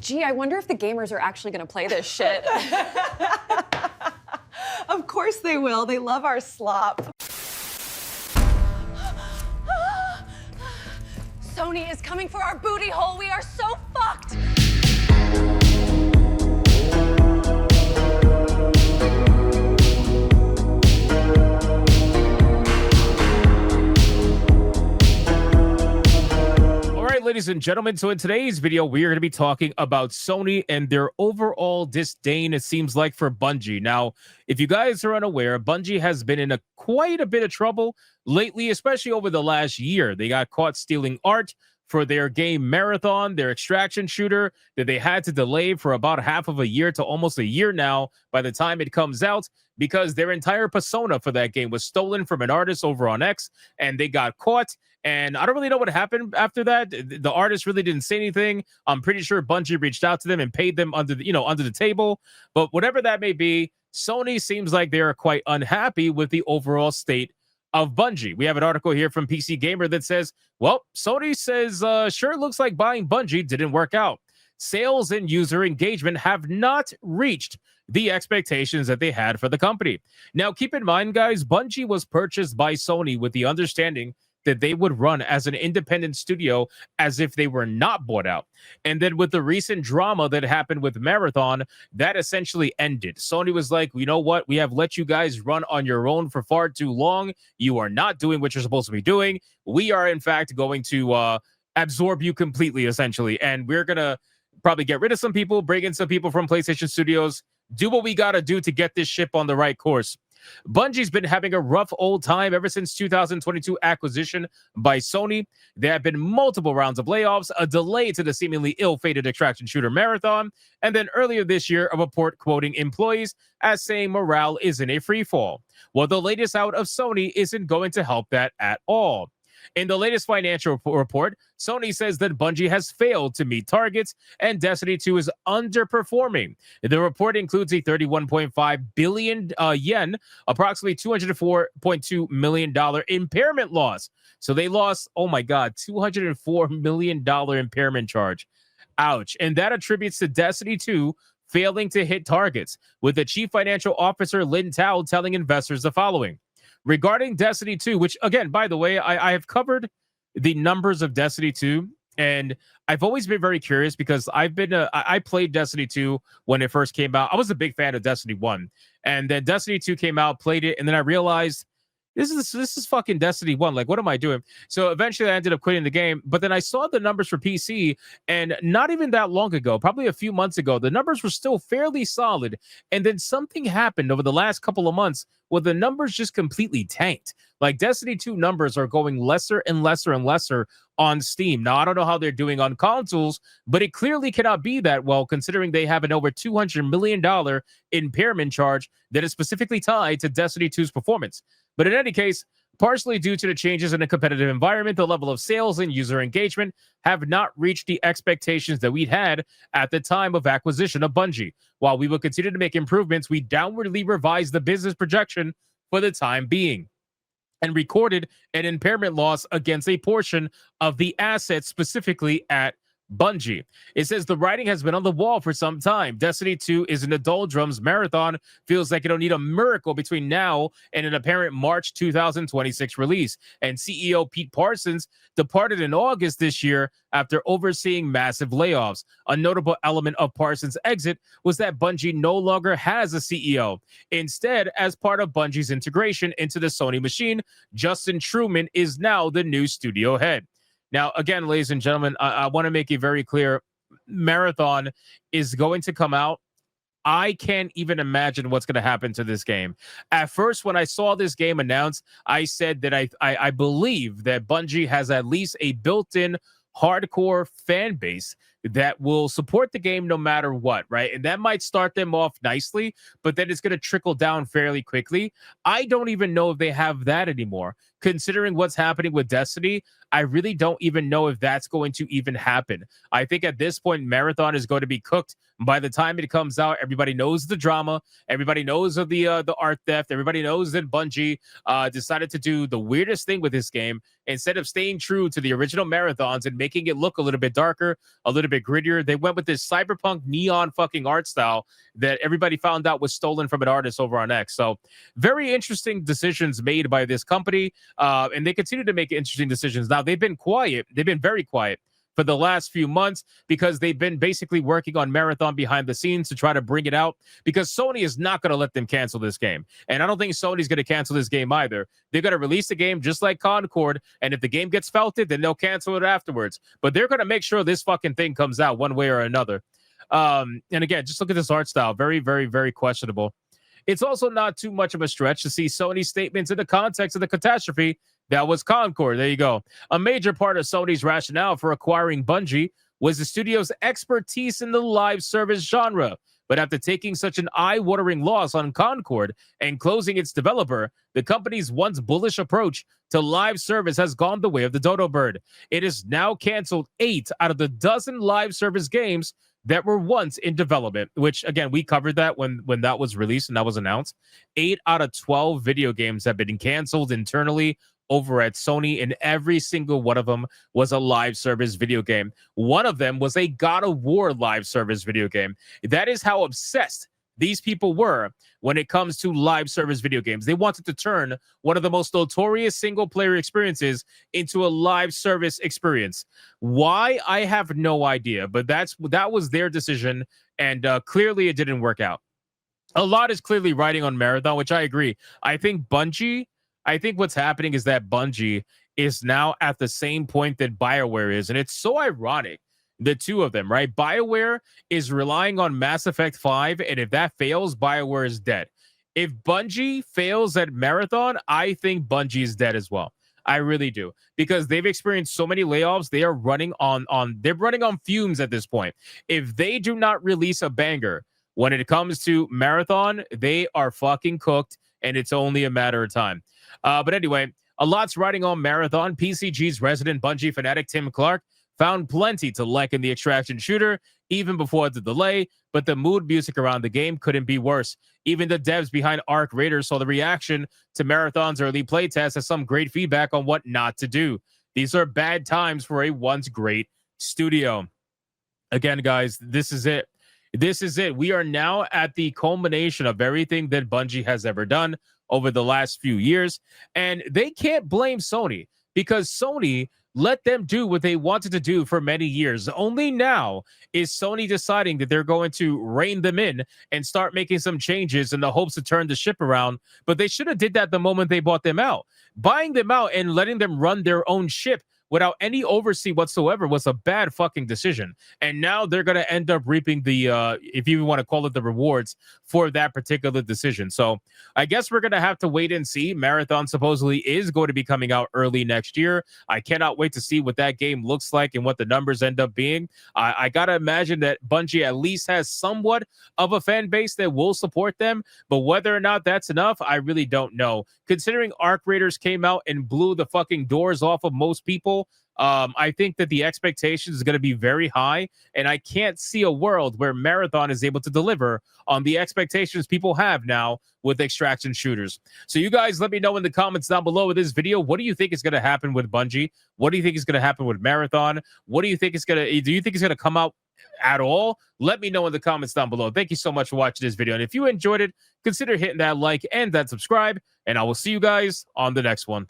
Gee, I wonder if the gamers are actually going to play this shit. Of course they will. They love our slop. Sony is coming for our booty hole. We are so fucked. Ladies and gentlemen, so in today's video, we are going to be talking about Sony and their overall disdain, it seems like, for Bungie. Now, if you guys are unaware, Bungie has been in quite a bit of trouble lately, especially over the last year. They got caught stealing art for their game Marathon, their extraction shooter that they had to delay for about half of a year to almost a year now by the time it comes out, because their entire persona for that game was stolen from an artist over on X, and they got caught. And I don't really know what happened after that. The artist really didn't say anything. I'm pretty sure Bungie reached out to them and paid them under the table. But whatever that may be, Sony seems like they are quite unhappy with the overall state of Bungie. We have an article here from PC Gamer that says, well, Sony says, sure looks like buying Bungie didn't work out. Sales and user engagement have not reached the expectations that they had for the company. Now, keep in mind, guys, Bungie was purchased by Sony with the understanding that they would run as an independent studio as if they were not bought out. And then with the recent drama that happened with Marathon, that essentially ended. Sony was like, you know what? We have let you guys run on your own for far too long. You are not doing what you're supposed to be doing. We are, in fact, going to absorb you completely, essentially. And we're going to probably get rid of some people, bring in some people from PlayStation Studios, do what we got to do to get this ship on the right course. Bungie's been having a rough old time ever since 2022 acquisition by Sony. There have been multiple rounds of layoffs, a delay to the seemingly ill-fated extraction shooter Marathon, and then earlier this year, a report quoting employees as saying morale is in a freefall. Well, the latest out of Sony isn't going to help that at all. In the latest financial report, Sony says that Bungie has failed to meet targets and Destiny 2 is underperforming. The report includes a 31.5 billion yen, approximately $204.2 million impairment loss. So they lost, oh my God, $204 million impairment charge. Ouch. And that attributes to Destiny 2 failing to hit targets, with the chief financial officer, Lin Tao, telling investors the following. Regarding Destiny 2, which, again, by the way, I have covered the numbers of Destiny 2, and I've always been very curious because I played Destiny 2 when it first came out. I was a big fan of Destiny 1, and then Destiny 2 came out, played it, and then I realized this is fucking Destiny 1. Like, what am I doing? So eventually I ended up quitting the game, but then I saw the numbers for PC, and not even that long ago, probably a few months ago, the numbers were still fairly solid, and then something happened over the last couple of months where the numbers just completely tanked. Like, Destiny 2 numbers are going lesser and lesser and lesser on Steam. Now, I don't know how they're doing on consoles, but it clearly cannot be that well, considering they have an over $200 million impairment charge that is specifically tied to Destiny 2's performance. But in any case, partially due to the changes in the competitive environment, the level of sales and user engagement have not reached the expectations that we'd had at the time of acquisition of Bungie. While we will continue to make improvements, we downwardly revised the business projection for the time being and recorded an impairment loss against a portion of the assets, specifically at Bungie. It says the writing has been on the wall for some time. Destiny 2 is in the doldrums. Marathon feels like it'll need a miracle between now and an apparent March 2026 release. And CEO Pete Parsons departed in August this year after overseeing massive layoffs. A notable element of Parsons' exit was that Bungie no longer has a CEO. Instead, as part of Bungie's integration into the Sony machine, Justin Truman is now the new studio head. Now, again, ladies and gentlemen, I want to make it very clear. Marathon is going to come out. I can't even imagine what's going to happen to this game. At first, when I saw this game announced, I said that I believe that Bungie has at least a built-in hardcore fan base that will support the game no matter what, right? And that might start them off nicely, but then it's going to trickle down fairly quickly. I don't even know if they have that anymore. Considering what's happening with Destiny, I really don't even know if that's going to even happen. I think at this point, Marathon is going to be cooked. By the time it comes out, everybody knows the drama. Everybody knows of the art theft. Everybody knows that Bungie decided to do the weirdest thing with this game. Instead of staying true to the original Marathons and making it look a little bit darker, a little bit bit grittier. They went with this cyberpunk neon fucking art style that everybody found out was stolen from an artist over on X. So very interesting decisions made by this company, and they continue to make interesting decisions. Now, they've been quiet. They've been very quiet for the last few months because they've been basically working on Marathon behind the scenes to try to bring it out, because Sony is not going to let them cancel this game. And I don't think Sony's going to cancel this game either. They're going to release the game just like Concord, and if the game gets felted, then they'll cancel it afterwards. But they're going to make sure this fucking thing comes out one way or another. And again, just look at this art style. Very, very, very questionable. It's also not too much of a stretch to see Sony's statements in the context of the catastrophe that was Concord. There you go. A major part of Sony's rationale for acquiring Bungie was the studio's expertise in the live service genre. But after taking such an eye-watering loss on Concord and closing its developer, the company's once bullish approach to live service has gone the way of the dodo bird. It has now canceled 8 out of the dozen live service games that were once in development, which, again, we covered that when that was released and that was announced. 8 out of 12 video games have been canceled internally over at Sony, and every single one of them was a live service video game. One of them was a God of War live service video game. That is how obsessed these people were when it comes to live service video games. They wanted to turn one of the most notorious single-player experiences into a live service experience. Why? I have no idea, but that was their decision, and clearly it didn't work out. A lot is clearly riding on Marathon, which I agree. I think what's happening is that Bungie is now at the same point that BioWare is, and it's so ironic, the two of them, right? BioWare is relying on Mass Effect 5, and if that fails, BioWare is dead. If Bungie fails at Marathon, I think Bungie is dead as well. I really do, because they've experienced so many layoffs. They are running they're running on fumes at this point. If they do not release a banger when it comes to Marathon, they are fucking cooked, and it's only a matter of time. But anyway, a lot's riding on Marathon. PCG's resident Bungie fanatic Tim Clark found plenty to like in the extraction shooter, even before the delay, but the mood music around the game couldn't be worse. Even the devs behind Arc Raiders saw the reaction to Marathon's early playtest as some great feedback on what not to do. These are bad times for a once great studio. Again, guys, this is it. This is it. We are now at the culmination of everything that Bungie has ever done over the last few years, and they can't blame Sony, because Sony let them do what they wanted to do for many years. Only now is Sony deciding that they're going to rein them in and start making some changes in the hopes to turn the ship around, but they should have did that the moment they bought them out. Buying them out and letting them run their own ship without any oversee whatsoever was a bad fucking decision. And now they're going to end up reaping the, if you want to call it, the rewards for that particular decision. So I guess we're going to have to wait and see. Marathon supposedly is going to be coming out early next year. I cannot wait to see what that game looks like and what the numbers end up being. I got to imagine that Bungie at least has somewhat of a fan base that will support them, but whether or not that's enough, I really don't know. Considering Arc Raiders came out and blew the fucking doors off of most people, I think that the expectations is going to be very high, and I can't see a world where Marathon is able to deliver on the expectations people have now with extraction shooters. So you guys let me know in the comments down below with this video, what do you think is going to happen with Bungie? What do you think is going to happen with Marathon? What do you think is going to, do you think it's going to come out at all? Let me know in the comments down below. Thank you so much for watching this video, and if you enjoyed it, consider hitting that like and that subscribe, and I will see you guys on the next one.